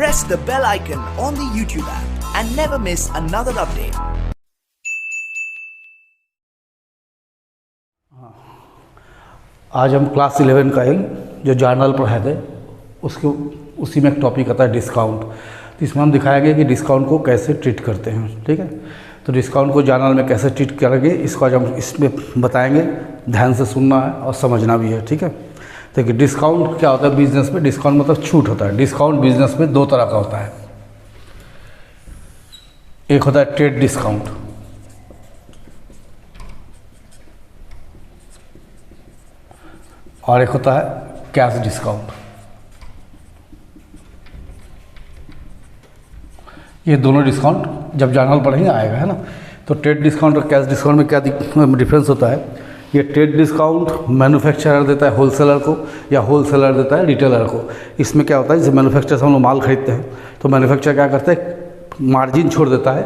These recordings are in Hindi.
press the bell icon on the YouTube app and never miss another update. आज हम क्लास 11 का एक जो जर्नल पढ़ाए थे उसी में एक टॉपिक आता है डिस्काउंट। तो इसमें हम दिखाएंगे कि डिस्काउंट को कैसे ट्रीट करते हैं। ठीक है, तो डिस्काउंट को जर्नल में कैसे ट्रीट करेंगे इसको आज हम इसमें बताएंगे। ध्यान से सुनना है और समझना भी है। ठीक है, देखिए डिस्काउंट क्या होता है बिजनेस में। डिस्काउंट मतलब छूट होता है। डिस्काउंट बिजनेस में दो तरह का होता है। एक होता है ट्रेड डिस्काउंट, और एक होता है कैश डिस्काउंट। ये दोनों डिस्काउंट जब जर्नल पढ़ेंगे आएगा, है ना। तो ट्रेड डिस्काउंट और कैश डिस्काउंट में क्या डिफरेंस होता है। ये ट्रेड डिस्काउंट मैन्युफैक्चरर देता है होलसेलर को, या होलसेलर देता है रिटेलर को। इसमें क्या होता है, जैसे मैन्युफैक्चरर से हम लोग माल खरीदते हैं तो मैन्युफैक्चरर क्या करता है, मार्जिन छोड़ देता है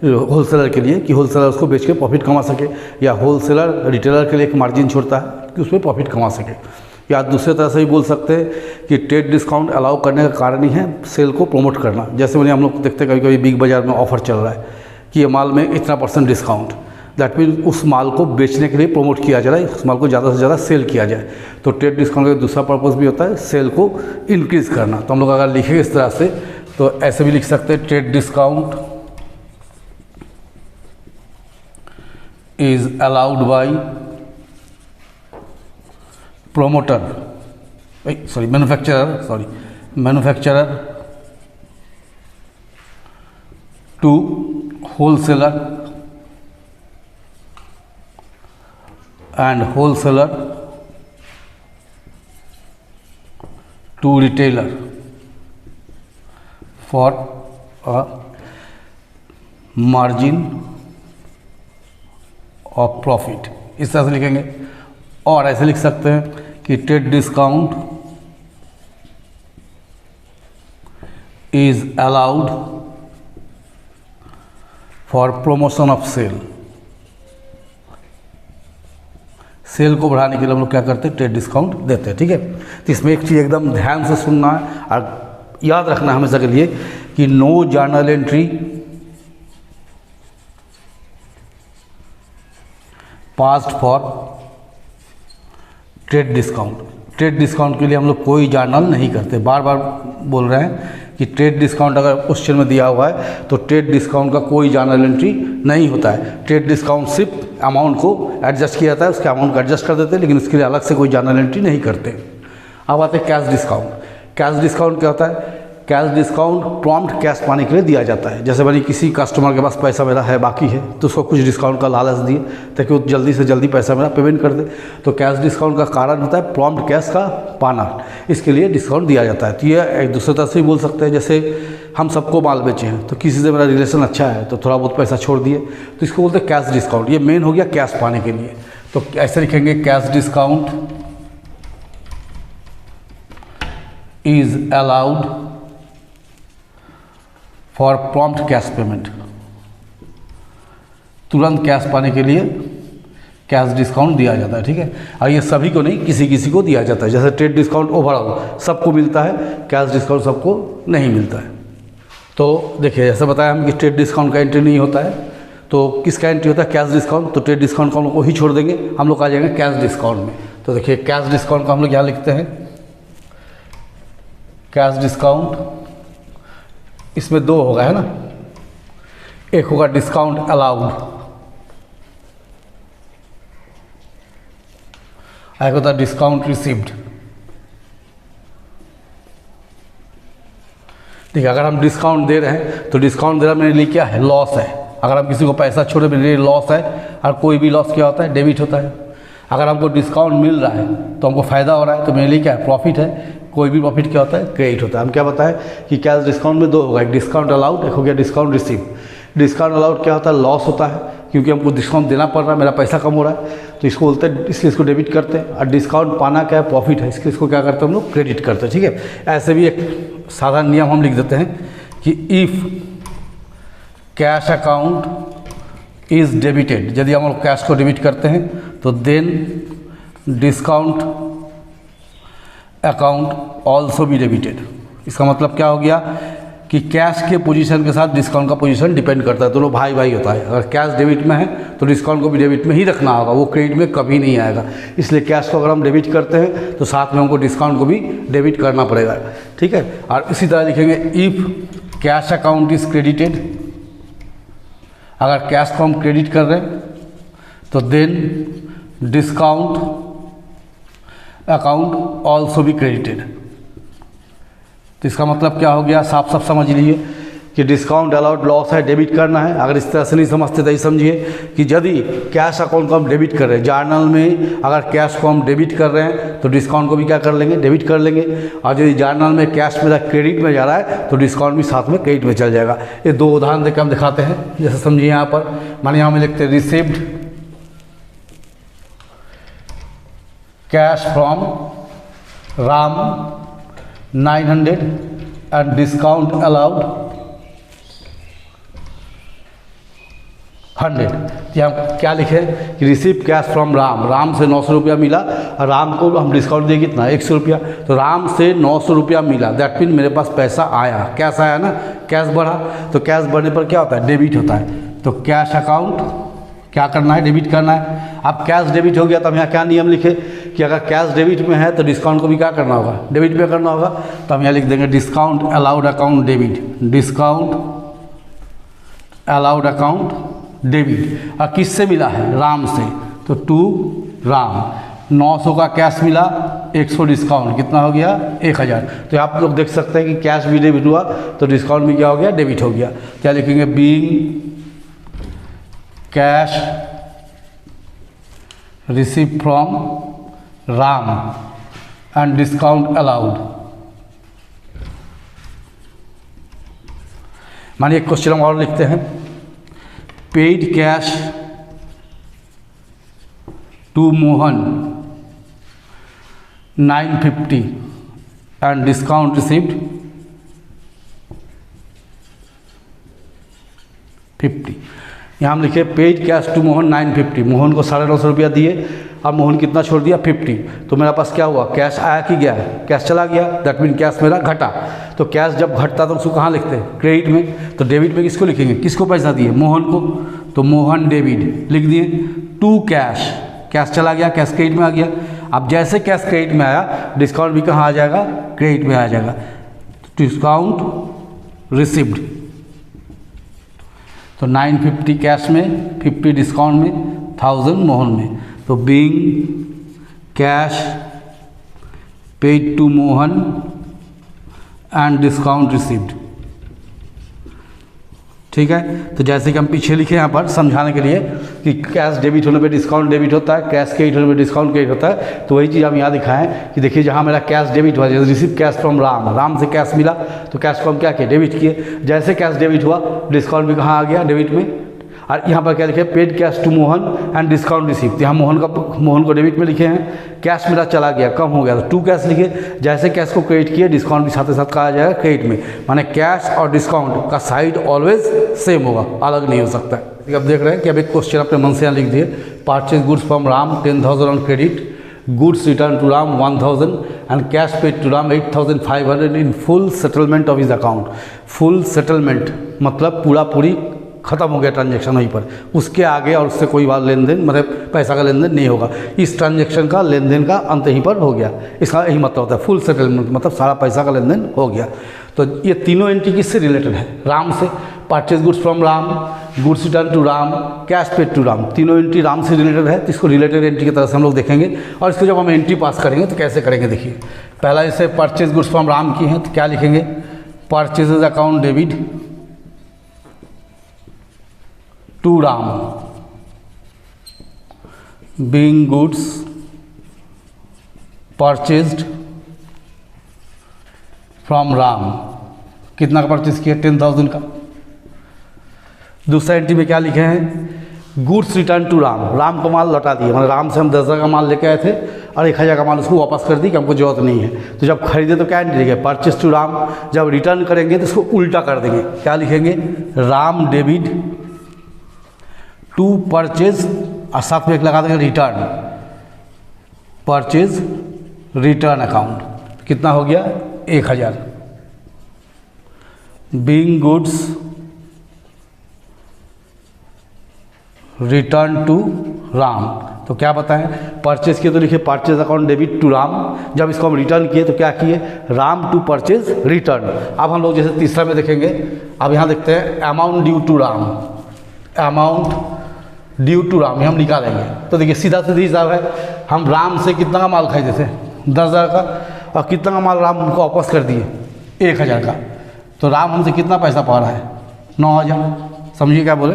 होलसेलर के लिए कि होलसेलर उसको बेच के प्रॉफिट कमा सके, या होलसेलर रिटेलर के लिए एक मार्जिन छोड़ता है कि उसमें प्रॉफिट कमा सके। या दूसरे तरह से भी बोल सकते हैं कि ट्रेड डिस्काउंट अलाउ करने का कारण ही है सेल को प्रमोट करना। जैसे मैंने हम लोग देखते हैं कभी कभी बिग बाज़ार में ऑफर चल रहा है कि ये माल में इतना % डिस्काउंट। दैट मीन उस माल को बेचने के लिए प्रमोट किया जा रहा है, उस माल को ज़्यादा से ज़्यादा सेल किया जाए। तो ट्रेड डिस्काउंट का दूसरा पर्पज़ भी होता है सेल को इंक्रीज़ करना। तो हम लोग अगर लिखेंगे इस तरह से तो ऐसे भी लिख सकते हैं, trade discount is allowed by manufacturer to wholesaler and wholesaler to retailer for a margin of profit. इस तरह से लिखेंगे। और ऐसे लिख सकते हैं कि trade discount is allowed for promotion of sale. Sale को बढ़ाने के लिए हम लोग क्या करते हैं, ट्रेड डिस्काउंट देते हैं। ठीक है, तो इसमें एक चीज़ एकदम ध्यान से सुनना है और याद रखना है हमेशा के लिए कि no journal entry passed for trade discount. Trade discount के लिए हम लोग कोई जर्नल नहीं करते। बार बार बोल रहे हैं कि ट्रेड डिस्काउंट अगर क्वेश्चन में दिया हुआ है तो ट्रेड डिस्काउंट का कोई जर्नल एंट्री नहीं होता है। ट्रेड डिस्काउंट सिर्फ अमाउंट को एडजस्ट किया जाता है, उसके अमाउंट को एडजस्ट कर देते हैं, लेकिन इसके लिए अलग से कोई जर्नल एंट्री नहीं करते। अब आते हैं कैश डिस्काउंट। कैश डिस्काउंट क्या होता है, कैश डिस्काउंट प्रॉम्प्ट कैश पाने के लिए दिया जाता है। जैसे भाई किसी कस्टमर के पास पैसा मेरा है बाकी है तो उसको कुछ डिस्काउंट का लालच दिए ताकि वो जल्दी से जल्दी पैसा मेरा पेमेंट कर दे। तो कैश डिस्काउंट का कारण होता है प्रॉम्प्ट कैश का पाना, इसके लिए डिस्काउंट दिया जाता है। तो ये एक दूसरे तरह से भी बोल सकते हैं, जैसे हम सबको माल बेचे हैं तो किसी से मेरा रिलेशन अच्छा है तो थोड़ा बहुत पैसा छोड़ दिए तो इसको बोलते हैं कैश डिस्काउंट। ये मेन हो गया कैश पाने के लिए। तो ऐसे लिखेंगे, cash discount is allowed for prompt cash payment. तुरंत कैश पाने के लिए कैश डिस्काउंट दिया जाता है। ठीक है, और ये सभी को नहीं, किसी किसी को दिया जाता है। जैसे ट्रेड डिस्काउंट ओवरऑल सबको मिलता है, कैश डिस्काउंट सबको नहीं मिलता है। तो देखिए जैसे बताया हम कि ट्रेड डिस्काउंट का एंट्री नहीं होता है, तो किसका एंट्री होता है, कैश डिस्काउंट। तो ट्रेड डिस्काउंट को हम लोग को ही छोड़ देंगे, हम लोग आ जाएंगे कैश डिस्काउंट में। तो देखिए कैश डिस्काउंट को हम लोग यहाँ लिखते हैं, कैश डिस्काउंट इसमें दो होगा, है ना। एक होगा डिस्काउंट अलाउड, एक होता है डिस्काउंट रिसीव्ड। ठीक है, अगर हम डिस्काउंट दे रहे हैं तो डिस्काउंट दे रहा मेरे लिए क्या है, लॉस है। अगर हम किसी को पैसा छोड़े मेरे लिए लॉस है, और कोई भी लॉस क्या होता है, डेबिट होता है। अगर हमको डिस्काउंट मिल रहा है तो हमको फ़ायदा हो रहा है तो मेरे लिए क्या है, प्रॉफिट है। कोई भी प्रॉफिट क्या होता है, क्रेडिट होता है। हम क्या बताएं कि कैश डिस्काउंट में दो होगा, एक डिस्काउंट अलाउड, एक हो गया डिस्काउंट रिसीव। डिस्काउंट अलाउड क्या होता है, लॉस होता है क्योंकि हमको डिस्काउंट देना पड़ रहा है, मेरा पैसा कम हो रहा है तो इसको बोलते हैं, इसलिए इसको डेबिट करते हैं। और डिस्काउंट पाना क्या है, प्रॉफिट है, इसलिए इसको क्या करते हैं हम लोग, क्रेडिट करते हैं। ठीक है, ऐसे भी एक साधारण नियम हम लिख देते हैं कि if cash account is debited, यदि हम लोग कैश को डेबिट करते हैं तो then discount account also be debited. इसका मतलब क्या हो गया कि कैश के पोजीशन के साथ डिस्काउंट का पोजीशन डिपेंड करता है, दोनों भाई भाई होता है। अगर कैश डेबिट में है तो डिस्काउंट को भी डेबिट में ही रखना होगा, वो क्रेडिट में कभी नहीं आएगा। इसलिए कैश को अगर हम डेबिट करते हैं तो साथ में हमको डिस्काउंट को भी डेबिट करना पड़ेगा, ठीक है। और इसी तरह लिखेंगे if cash account is credited, अगर कैश को हम क्रेडिट कर रहे हैं तो देन डिस्काउंट अकाउंट ऑल्सो भी क्रेडिटेड। तो इसका मतलब क्या हो गया, साफ साफ समझ लीजिए कि डिस्काउंट अलाउड लॉस है, डेबिट करना है। अगर इस तरह से नहीं समझते तो ये समझिए कि यदि कैश अकाउंट को हम डेबिट कर रहे हैं, जर्नल में अगर कैश को हम डेबिट कर रहे हैं तो डिस्काउंट को भी क्या कर लेंगे, डेबिट कर लेंगे। और यदि जर्नल में कैश मेरा क्रेडिट में जा रहा है तो डिस्काउंट भी साथ में क्रेडिट में चल जाएगा। ये दो उदाहरण देकर हम दिखाते हैं। जैसे समझिए यहाँ पर मानिए यहाँ में लिखते हैं received cash from Ram 900 and discount allowed 100। तो हम क्या लिखें कि receive cash from Ram, Ram से 900 रुपया मिला और राम को हम डिस्काउंट दिए कितना, 100 रुपया। तो राम से 900 रुपया मिला, दैट मीन मेरे पास पैसा आया, कैश आया ना, कैश बढ़ा। तो कैश बढ़ने पर क्या होता है, डेबिट होता है। तो कैश अकाउंट क्या करना है, डेबिट करना है। अब कैश डेबिट हो गया तो हम यहाँ क्या नियम लिखे कि अगर कैश डेबिट में है तो डिस्काउंट को भी क्या करना होगा, डेबिट में करना होगा। तो हम यहाँ लिख देंगे discount allowed account debit, discount allowed account debit. और किससे मिला है, राम से, तो टू राम। 900 का कैश मिला, 100 डिस्काउंट, कितना हो गया, 1000। तो आप लोग देख सकते हैं कि कैश भी डेबिट हुआ तो डिस्काउंट भी क्या हो गया, डेबिट हो गया। क्या लिखेंगे, being cash receive from Ram and discount allowed. मानिए एक क्वेश्चन हम और लिखते हैं, paid cash to Mohan 950 and discount received 50। यहाँ हम लिखे paid cash to Mohan 950, Mohan को 950 रुपया दिए और मोहन कितना छोड़ दिया, 50। तो मेरा पास क्या हुआ, कैश आया कि गया, कैश चला गया, दैट मीन कैश मेरा घटा। तो कैश जब घटता तो उसको कहाँ लिखते हैं, क्रेडिट में। तो डेबिट में किसको लिखेंगे, किसको पैसा दिए, मोहन को, तो मोहन डेबिट लिख दिए। टू कैश, कैश चला गया, कैश क्रेडिट में आ गया। अब जैसे कैश क्रेडिट में आया डिस्काउंट भी कहाँ आ जाएगा, क्रेडिट में आ जाएगा। डिस्काउंट रिसिव्ड, तो 950 कैश में, 50 डिस्काउंट में, 1000 मोहन में। तो being cash paid to Mohan and discount received, ठीक है। तो जैसे कि हम पीछे लिखे यहाँ पर समझाने के लिए कि कैश डेबिट होने पे डिस्काउंट डेबिट होता है, कैश क्रेडिट होने पे डिस्काउंट क्रेडिट होता है। तो वही चीज़ हम यहाँ दिखाएं कि देखिए जहाँ मेरा कैश डेबिट हुआ, जैसे receive cash from Ram, Ram से कैश मिला तो कैश को हम क्या किए, डेबिट किए। जैसे कैश डेबिट हुआ डिस्काउंट भी कहाँ आ गया, डेबिट में। और यहाँ पर क्या लिखे, paid cash to Mohan and discount receive. तो यहाँ मोहन को डेबिट में लिखे हैं, कैश मेरा चला गया, कम हो गया, तो टू कैश लिखे। जैसे कैश को क्रेडिट किए डिस्काउंट भी साथ ही साथ कहा जाएगा क्रेडिट में। माने कैश और डिस्काउंट का साइड ऑलवेज सेम होगा, अलग नहीं हो सकता है। अब देख रहे हैं कि अब एक क्वेश्चन अपने मन से यहाँ लिख दिए, purchase goods from Ram 10,000 on credit, goods returned to Ram 1000 and cash paid to Ram 8500 in full settlement of his account। full settlement मतलब पूरा पूरी खत्म हो गया ट्रांजैक्शन वहीं पर, उसके आगे और उससे कोई बात लेन देन मतलब पैसा का लेन देन नहीं होगा। इस ट्रांजैक्शन का लेन देन का अंत यहीं पर हो गया, इसका यही मतलब होता है फुल सेटलमेंट, मतलब सारा पैसा का लेन देन हो गया। तो ये तीनों एंट्री किससे रिलेटेड है, राम से। Purchase goods from Ram, goods return to Ram, cash paid to Ram, तीनों एंट्री राम से रिलेटेड है। तो इसको रिलेटेड एंट्री की तरह से हम लोग देखेंगे। और इसको जब हम एंट्री पास करेंगे तो कैसे करेंगे, देखिए पहला जैसे परचेज गुड्स फ्रॉम राम की है तो क्या लिखेंगे, purchases account debit to Ram, being goods purchased from Ram, कितना का परचेज किया, 10,000 का। दूसरा एंट्री में क्या लिखे हैं, goods return to Ram, Ram को माल लौटा दिए, मतलब राम से हम 10,000 का माल लेके आए थे और 1,000 का माल उसको वापस कर दी कि हमको जरूरत नहीं है। तो जब खरीदे तो क्या एंट्री लिखेंगे, परचेज टू राम। जब रिटर्न करेंगे तो इसको उल्टा कर देंगे, क्या लिखेंगे, राम डेबिट टू परचेज और साथ में एक लगा देंगे रिटर्न, परचेज रिटर्न अकाउंट, कितना हो गया 1000। Being goods return to Ram. तो क्या बताएं, परचेज किए तो लिखे purchase account debit to Ram. जब इसको हम रिटर्न किए तो क्या किए, राम टू परचेज रिटर्न। अब हम लोग जैसे तीसरा में देखेंगे, अब यहाँ देखते हैं amount due to Ram, amount due to Ram ये हम निकालेंगे। तो देखिए सीधा सीधी हिसाब है, हम राम से कितना का माल खरीदे थे 10,000 का, और कितना का माल राम को वापस कर दिए 1,000 का। तो राम हमसे कितना पैसा पा रहा है 9,000। समझिए क्या बोले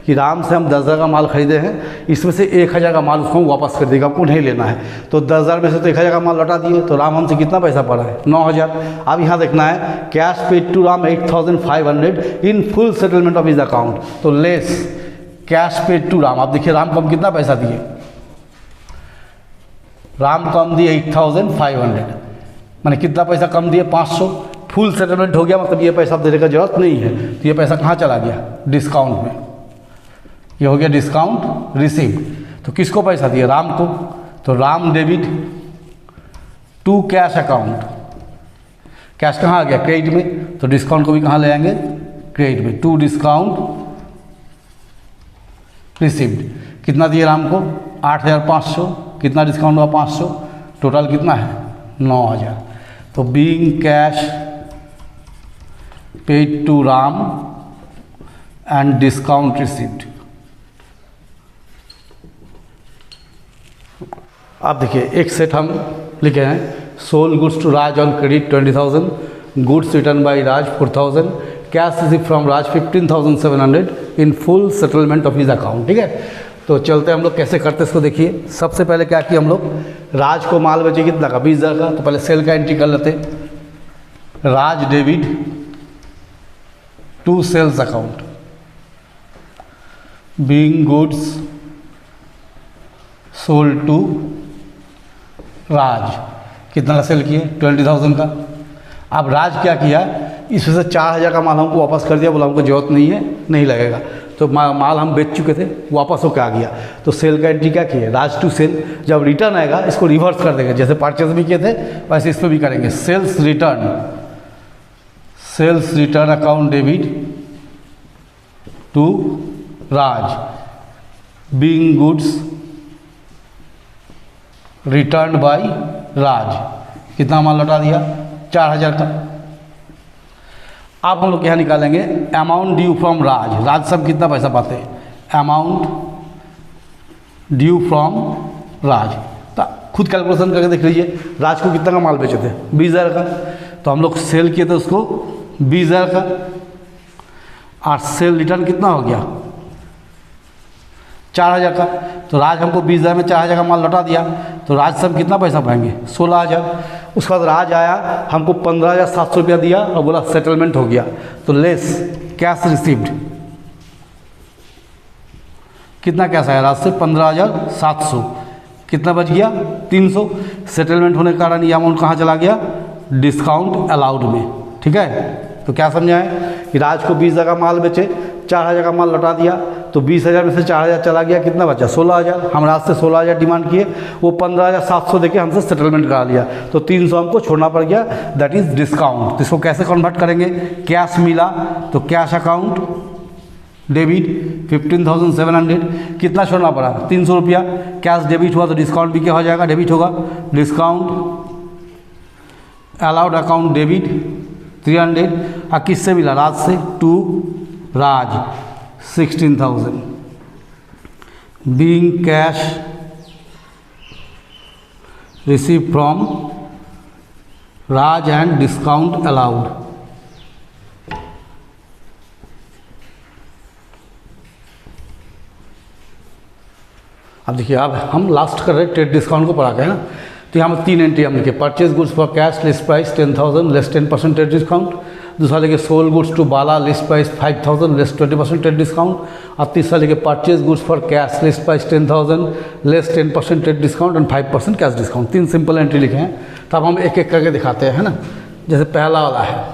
कि राम से हम 10,000 का माल खरीदे हैं, इसमें से 1,000 का माल उसको वापस कर देगा, आपको नहीं लेना है। तो 10,000 में से तो 1,000 का माल लौटा दिए, तो राम हमसे कितना पैसा पड़ा है 9,000। अब यहाँ देखना है cash paid to Ram 8,500 in full settlement of his account. तो less cash paid to Ram. अब देखिए राम को हम कितना पैसा दिए, राम को हम दिए 8,500, मैंने कितना पैसा कम दिए 500। फुल सेटलमेंट हो गया, मतलब ये पैसा देने का जरूरत नहीं है। तो ये पैसा कहाँ चला गया, डिस्काउंट में। ये हो गया डिस्काउंट रिसीव। तो किसको पैसा दिया, राम को। तो Ram debit to cash account. Cash कहाँ आ गया, क्रेडिट में। तो डिस्काउंट को भी कहाँ ले आएंगे, क्रेडिट में। To discount received. कितना दिए राम को 8,500, कितना डिस्काउंट हुआ 500, टोटल कितना है 9,000। तो being cash paid to Ram and discount received. अब देखिए एक सेट हम लिखे हैं, sold goods to Raj on credit 20,000, goods return by Raj 4,000, cash receive from Raj 15,700 in full settlement of his account. ठीक है, तो चलते हम लोग कैसे करते हैं इसको देखिए। सबसे पहले क्या किया हम लोग, राज को माल बेचे कितना का 20,000 का। तो पहले सेल का एंट्री कर लेते, Raj debit to sales account, being goods sold to Raj. कितना का सेल किए 20,000 का। अब राज क्या किया, इसमें से 4,000 का माल हमको वापस कर दिया, बोला हमको जरूरत नहीं है, नहीं लगेगा। तो माल हम बेच चुके थे, वापस होकर आ गया। तो सेल का एंट्री क्या किया, राज टू सेल। जब रिटर्न आएगा इसको रिवर्स कर देंगे, जैसे परचेज भी किए थे वैसे इसमें भी करेंगे। Sales return account debit to Raj, being goods return by Raj. कितना माल लौटा दिया 4,000 का। अब हम लोग यहाँ निकालेंगे अमाउंट ड्यू फ्रॉम राज। राज सब कितना पैसा पाते हैं, अमाउंट ड्यू फ्रॉम राज। तो खुद कैलकुलेशन करके देख लीजिए, राज को कितना का माल बेचे थे 20,000 का। तो हम लोग सेल किए थे उसको 20,000 का, और सेल रिटर्न कितना हो गया 4,000 का। तो राज हमको 20,000 में 4,000 का माल लौटा दिया। तो राज से हम कितना पैसा पाएंगे 16,000। उसके बाद राज आया, हमको 15,700 रुपया दिया और बोला सेटलमेंट हो गया। तो लेस कैश रिसीव्ड, कितना कैश आया राज से 15,700, कितना बच गया 300। सेटलमेंट होने के कारण ये अमाउंट कहाँ चला गया, डिस्काउंट अलाउड में। ठीक है, तो क्या समझा है कि राज को 20,000 का माल बेचे, 4,000 का माल लौटा दिया। तो 20,000 में से 4,000 चला गया, कितना बचा 16,000। हम राज से 16,000 डिमांड किए, वो 15,700 देके हमसे सेटलमेंट करा लिया। तो 300 हमको छोड़ना पड़ गया, दैट इज डिस्काउंट। तो इसको कैसे कन्वर्ट करेंगे, कैश मिला तो कैश अकाउंट डेबिट 15,700, कितना छोड़ना पड़ा 300 रुपया। कैश डेबिट हुआ तो डिस्काउंट भी क्या हो जाएगा, डेबिट होगा। डिस्काउंट अलाउड अकाउंट डेबिट 300, और किससे मिला राज से, to Raj 16,000, being cash receive from Raj and discount allowed. अब देखिए, अब हम लास्ट कर रहे हैं ट्रेड डिस्काउंट को पढ़ा के, है ना। तो यहाँ में 3 एंट्री हम लिखे, purchase goods for cash list price 10,000 less 10% trade discount. दूसरा लिखे sold goods to Bala list price 5,000 less 20% trade discount. और तीसरा लिखे purchase goods for cash list price 10,000 less 10% trade discount and 5% cash discount. 3 simple entry लिखे हैं। तो अब हम एक एक करके दिखाते हैं, है ना। जैसे पहला वाला है,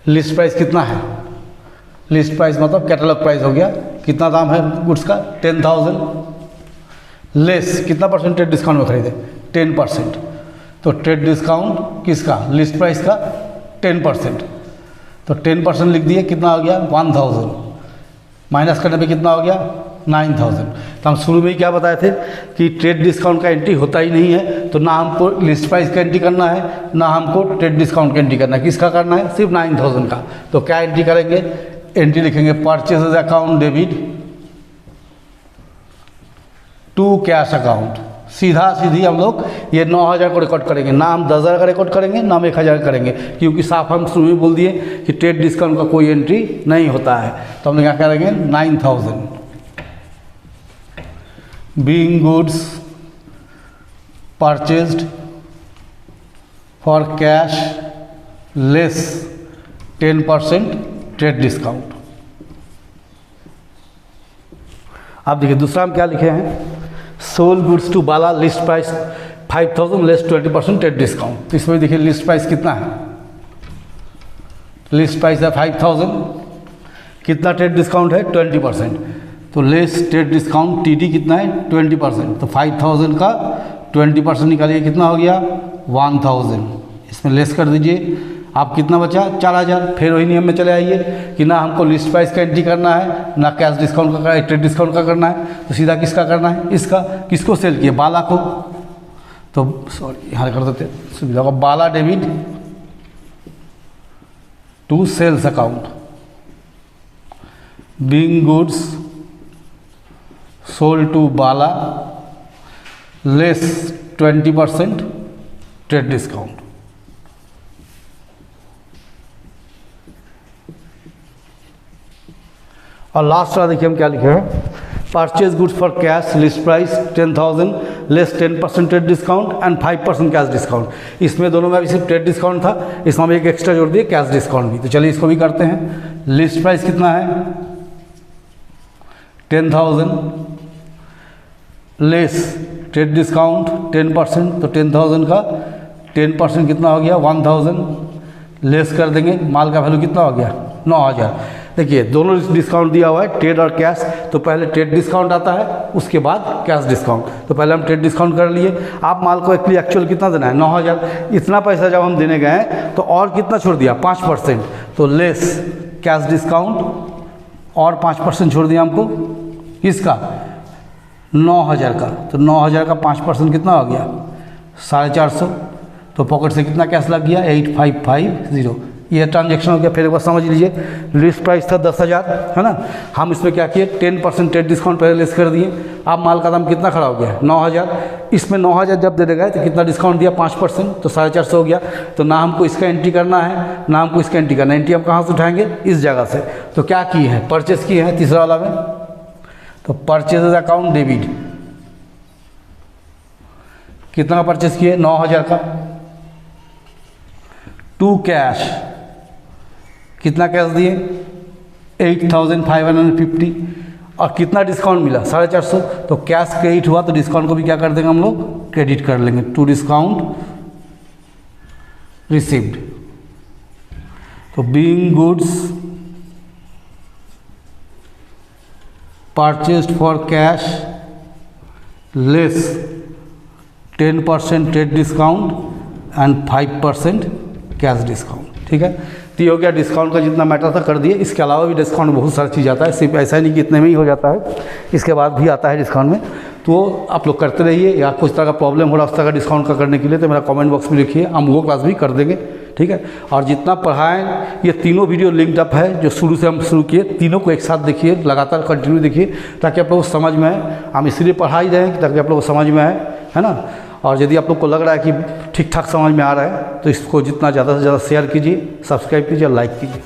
लिस्ट प्राइस कितना है, लिस्ट प्राइस मतलब कैटलॉग प्राइस हो गया, कितना दाम है गुड्स का 10,000 लेस कितना परसेंटेज डिस्काउंट में खरीदे 10%। तो ट्रेड डिस्काउंट किसका, लिस्ट प्राइस का 10%। तो 10% लिख दिए, कितना हो गया 1000, माइनस करने पे कितना हो गया 9000। तो हम शुरू में ही क्या बताए थे कि ट्रेड डिस्काउंट का एंट्री होता ही नहीं है, तो ना हमको लिस्ट प्राइस का एंट्री करना है ना हमको ट्रेड डिस्काउंट का एंट्री करना है। किसका करना है? सिर्फ 9000 का। तो क्या एंट्री करेंगे? एंट्री लिखेंगे purchases account debit to cash account. सीधा सीधी हम लोग ये 9000 को रिकॉर्ड करेंगे, ना हम 10,000 का रिकॉर्ड करेंगे ना हम 1000 करेंगे, क्योंकि साफ हम शुरू में बोल दिए कि ट्रेड डिस्काउंट का कोई एंट्री नहीं होता है। तो हम लोग क्या करेंगे 9000 being goods purchased for cash less 10% trade discount। आप देखिए दूसरा हम क्या लिखे हैं, sold goods to Bala list price 5000 less 20% trade discount. इसमें देखिए लिस्ट प्राइस कितना है, लिस्ट प्राइस है 5000, कितना ट्रेड डिस्काउंट है 20%, तो लेस ट्रेड डिस्काउंट टीडी कितना है 20%। तो 5000 का 20% निकालिए, कितना हो गया 1000। इसमें लेस कर दीजिए, आप कितना बचा 4000। फिर वही नियम में चले आइए कि ना हमको लिस्ट प्राइस का एंट्री करना है ना कैश डिस्काउंट का, ट्रेड डिस्काउंट का करना है, तो सीधा किसका करना है, इसका। किसको सेल किया? बाला को। तो सॉरी यहाँ कर देते सुविधा को, Bala debit to sales account being goods sold to Bala less 20% trade discount। और लास्ट वाला देखिए हम क्या लिखे हैं, purchase goods for cash list price 10,000 less 10% trade discount and 5% cash discount. इसमें दोनों में अभी सिर्फ ट्रेड डिस्काउंट था, इसमें हम एक एक्स्ट्रा जोड़ दिए कैश डिस्काउंट भी। तो चलिए इसको भी करते हैं। लिस्ट प्राइस कितना है 10,000 लेस ट्रेड डिस्काउंट 10%, तो 10,000 का 10% कितना हो गया 1000, लेस कर देंगे, माल का वैल्यू कितना हो गया 9000। देखिए दोनों डिस्काउंट दिया हुआ है, ट्रेड और कैश। तो पहले ट्रेड डिस्काउंट आता है, उसके बाद कैश डिस्काउंट। तो पहले हम ट्रेड डिस्काउंट कर लिए। आप माल को एक्चुअल कितना देना है 9000। इतना पैसा जब हम देने गए तो और कितना छोड़ दिया 5%, तो लेस कैश डिस्काउंट और 5% छोड़ दिया हमको, किसका 9000 का। तो 9000 का 5% कितना हो गया 450। तो पॉकेट से कितना कैश लग गया 8550। ये ट्रांजैक्शन हो गया। फिर एक बार समझ लीजिए, लिस्ट प्राइस था 10,000 है ना, हम इसमें क्या किए 10% ट्रेड डिस्काउंट पहले लेस कर दिए। अब माल का दाम कितना खड़ा हो गया 9000। इसमें 9000 जब दे गए तो कितना डिस्काउंट दिया 5%, तो 450 हो गया। तो ना हमको इसका एंट्री करना है ना हमको इसका एंट्री करना है। एंट्री हम कहाँ से उठाएंगे, इस जगह से। तो क्या किए हैं, परचेस किए हैं तीसरा वाला में। तो परचेजेज अकाउंट डेबिट कितना का परचेस किए 9000 का, टू कैश कितना कैश दिए 8550, और कितना डिस्काउंट मिला 450। तो कैश क्रेडिट हुआ तो डिस्काउंट को भी क्या कर देंगे हम लोग, क्रेडिट कर लेंगे, टू डिस्काउंट रिसीव्ड। तो being goods purchased for cash less 10% trade discount and 5% cash discount. ठीक है, तो ये हो गया डिस्काउंट का जितना मैटर था कर दिए। इसके अलावा भी डिस्काउंट बहुत सारी चीज़ आता है, सिर्फ ऐसा नहीं कि इतने में ही हो जाता है, इसके बाद भी आता है डिस्काउंट में। तो आप लोग करते रहिए, या कुछ तरह का प्रॉब्लम हो रहा है उस तरह का डिस्काउंट का करने के लिए तो मेरा कमेंट बॉक्स में लिखिए, हम वो क्लास भी कर देंगे। ठीक है, और जितना पढ़ाएं ये तीनों वीडियो लिंक्ड अप है, जो शुरू से हम शुरू किए, तीनों को एक साथ देखिए, लगातार कंटिन्यू देखिए, ताकि आप लोग को समझ में आए। हम इसलिए पढ़ा ही रहे हैं ताकि आप लोग को समझ में आए, है ना। और यदि आप लोग को लग रहा है कि ठीक ठाक समझ में आ रहा है तो इसको जितना ज़्यादा से ज़्यादा शेयर कीजिए, सब्सक्राइब कीजिए, लाइक कीजिए।